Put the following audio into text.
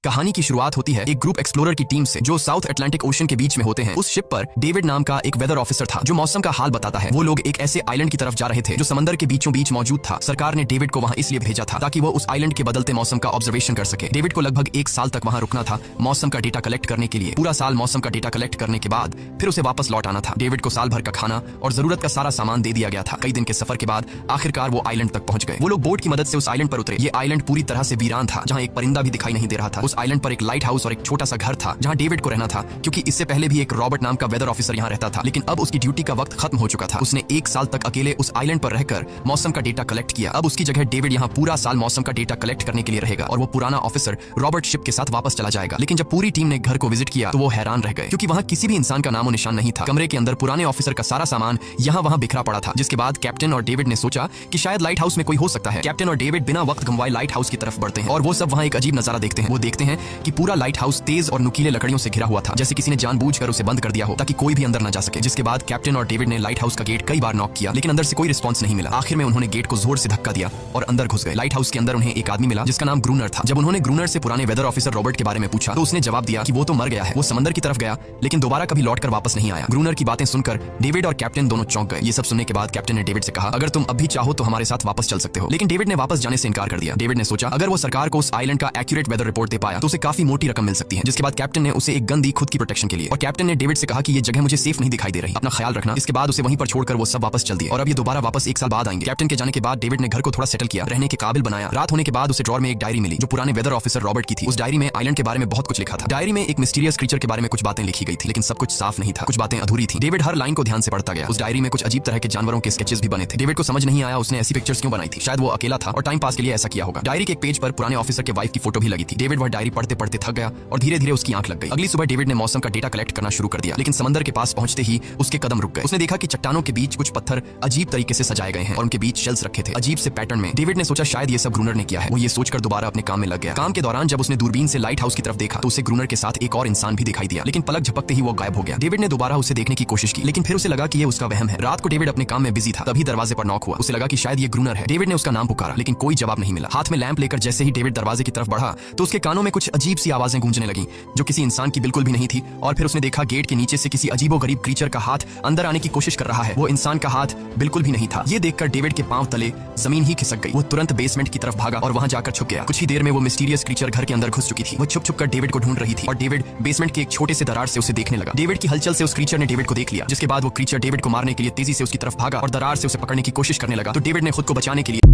कहानी की शुरुआत होती है एक ग्रुप एक्सप्लोरर की टीम से जो साउथ अटलांटिक ओशन के बीच में होते हैं। उस शिप पर डेविड नाम का एक वेदर ऑफिसर था जो मौसम का हाल बताता है। वो लोग एक ऐसे आइलैंड की तरफ जा रहे थे जो समंदर के बीचों बीच मौजूद था। सरकार ने डेविड को वहां इसलिए भेजा था ताकि वो उस आइलैंड के बदलते मौसम का ऑब्जर्वेशन कर सके। डेविड को लगभग 1 साल तक वहां रुकना था मौसम का डेटा कलेक्ट करने के लिए। पूरा साल मौसम का डेटा कलेक्ट करने के बाद फिर उसे वापस लौट आना था। डेविड को साल भर का खाना और जरूरत का सारा सामान दे दिया गया था। कई दिन के सफर के बाद आखिरकार वो आइलैंड तक पहुंच गए। वो लोग बोट की मदद से उस आइलैंड पर उतरे। ये आइलैंड पूरी तरह से वीरान था जहां एक परिंदा भी दिखाई नहीं दे रहा था। उस आइलैंड पर एक लाइट हाउस और एक छोटा सा घर था जहां डेविड को रहना था, क्योंकि इससे पहले भी एक रॉबर्ट नाम का वेदर ऑफिसर यहां रहता था, लेकिन अब उसकी ड्यूटी का वक्त खत्म हो चुका था। उसने 1 साल तक अकेले उस आइलैंड पर रहकर मौसम का डेटा कलेक्ट किया। अब उसकी जगह डेविड यहां पूरा साल मौसम का डेटा कलेक्ट करने के लिए रहेगा और वो पुराना ऑफिसर रॉबर्ट शिप के साथ वापस चला जाएगा। लेकिन जब पूरी टीम ने घर को विजिट किया तो वो हैरान रह गए, क्योंकि वहां किसी भी इंसान का नामो निशान नहीं था। कमरे के अंदर पुराने ऑफिसर का सारा सामान यहां वहां बिखरा पड़ा था। जिसके बाद कैप्टन और डेविड ने सोचा कि शायद लाइट हाउस में कोई हो सकता है। कैप्टन और डेविड बिना वक्त गंवाए लाइट हाउस की तरफ बढ़ते हैं और वो सब वहां एक अजीब नजारा देखते हैं। वो देखते हैं कि पूरा लाइट हाउस तेज और नुकीले लकड़ियों से घिरा हुआ था, जैसे किसी ने जानबूझकर उसे बंद कर दिया हो ताकि कोई भी अंदर न जा सके। जिसके बाद कैप्टन और डेविड ने लाइट हाउस का गेट कई बार नॉक किया, लेकिन अंदर से कोई रिस्पांस नहीं मिला। आखिर में उन्होंने गेट को जोर से धक्का दिया और अंदर घुस गए। लाइट हाउस के अंदर उन्हें एक आदमी मिला जिसका नाम ग्रूनर था। जब उन्होंने ग्रूनर से पुराने वेदर ऑफिसर रॉबर्ट के बारे में पूछा तो उसने जवाब दिया कि वो तो मर गया है। वो समंदर की तरफ गया लेकिन दोबारा कभी लौटकर वापस नहीं आया। ग्रूनर की बातें सुनकर डेविड और कैप्टन दोनों चौंक गए। ये सब सुनने के बाद कैप्टन ने डेविड से कहा, अगर तुम अब भी चाहो तो हमारे साथ वापस चल सकते हो। लेकिन डेविड ने वापस जाने से इनकार कर दिया। डेविड ने सोचा अगर वो सरकार को उस आइलैंड का एक्यूरेट वेदर रिपोर्ट दे पाया तो उसे काफी मोटी रकम मिल सकती है। जिसके बाद कैप्टन ने उसे एक गन दी खुद की प्रोटेक्शन के लिए, और कैप्टन ने डेविड से कहा कि ये जगह मुझे सेफ नहीं दिखाई दे रही, अपना ख्याल रखना। इसके बाद उसे वहीं पर छोड़कर वो सब वापस चल दिए और अब ये दोबारा वापस 1 साल बाद आएंगे। कैप्टन के जाने के बाद डेविड ने घर को थोड़ा सेटल किया, रहने के काबिल बनाया। रात होने के बाद उसे ड्रॉर में एक डायरी मिली जो पुराने वेदर ऑफिसर रॉबर्ट की थी। उस डायरी में आइलैंड के बारे में बहुत कुछ लिखा था। डायरी में एक मिस्टीरियस क्रीचर के बारे में कुछ बातें लिखी गई थी, लेकिन सब कुछ साफ नहीं था, कुछ बातें अधूरी थी। डेविड हर लाइन को ध्यान से पढ़ता गया। उस डायरी में कुछ अजीब तरह के जानवरों के स्केचेस भी बने थे। डेविड को समझ नहीं आया उसने ऐसी पिक्चर्स क्यों बनाई थी। शायद वो अकेला था और टाइम पास के लिए ऐसा किया होगा। डायरी के एक पेज पर पुराने ऑफिसर के वाइफ की फोटो भी लगी थी। डेविड वह डायरी पढ़ते पढ़ते थक गया और धीरे धीरे उसकी आंख लग गई। अगली सुबह डेविड ने मौसम का डेटा कलेक्ट करना शुरू कर दिया, लेकिन समंदर के पास पहुंचते ही उसके कदम रुक गए। उसने देखा कि चट्टानों के बीच कुछ पत्थर अजीब तरीके से सजाए गए हैं और उनके बीच शेल्स रखे थे अजीब से पैटर्न में। डेविड ने सोचा शायद ये सब ग्रूनर ने किया है। वो ये सोचकर दोबारा अपने काम में लग गया। काम के दौरान जब उसने दूरबीन से लाइट हाउस की तरफ देखा तो उसे ग्रूनर के साथ एक और इंसान भी दिखाई दिया, लेकिन पलक झपकते ही वो गायब हो गया। डेविड ने दोबारा उसे देखने की कोशिश की, लेकिन फिर उसे लगा कि ये उसका वहम है। रात को डेविड अपने काम में बिजी था, तभी दरवाजे पर नॉक हुआ। उसे लगा कि शायद ये ग्रूनर है। डेविड ने उसका नाम पुकारा, लेकिन कोई जवाब नहीं मिला। हाथ में लैंप लेकर जैसे ही डेविड दरवाजे की तरफ बढ़ा तो उसके कानों में कुछ अजीब सी आवाजें गूंजने लगी जो किसी इंसान की बिल्कुल भी नहीं थी। और फिर उसने देखा गेट के नीचे से किसी अजीबोगरीब क्रीचर का हाथ अंदर आने की कोशिश कर रहा है। वो इंसान का हाथ बिल्कुल भी नहीं था। ये देखकर डेविड के पांव तले जमीन ही खिसक गई। वो तुरंत बेसमेंट की तरफ भागा और वहां जाकर छुप गया। कुछ ही देर में वो मिस्टीरियस क्रीचर घर के अंदर घुस चुकी थी। वो छुप छुप कर डेविड को ढूंढ रही थी और डेविड बेसमेंट के एक छोटे से दरार से उसे देखने लगा। डेविड की हलचल से उस क्रीचर ने डेविड को देख लिया। जिसके बाद वो क्रीचर डेविड को मारने के लिए तेजी से उसकी तरफ भागा और दरार से उसे पकड़ने की कोशिश करने लगा। तो डेविड ने खुद को बचाने के लिए